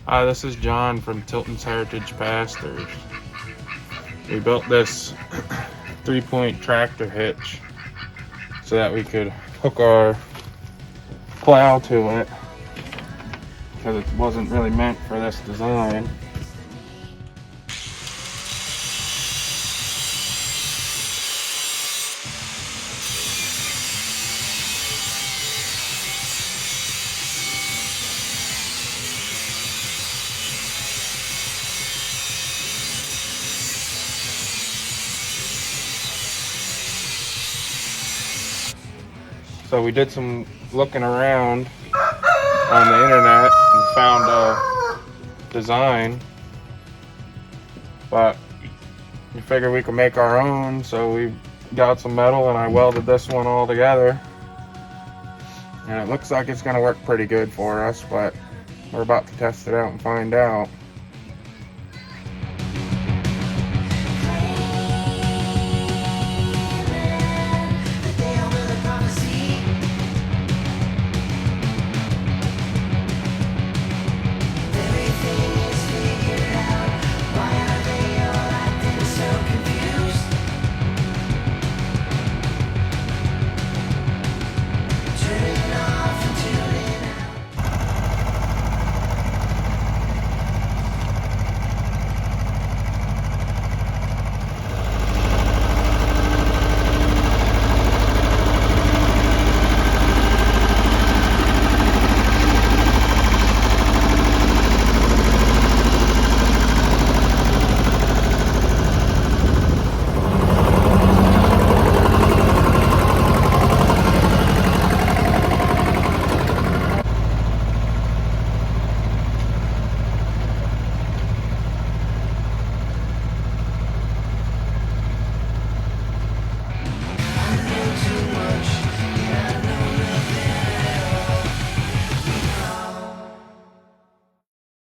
This is John from Tilton's Heritage Pastors. We built this 3-point tractor hitch so that we could hook our plow to it because it wasn't really meant for this design. So we did some looking around on the internet and found a design, but we figured we could make our own, so we got some metal and I welded this one all together, and it looks like it's going to work pretty good for us, but we're about to test it out and find out.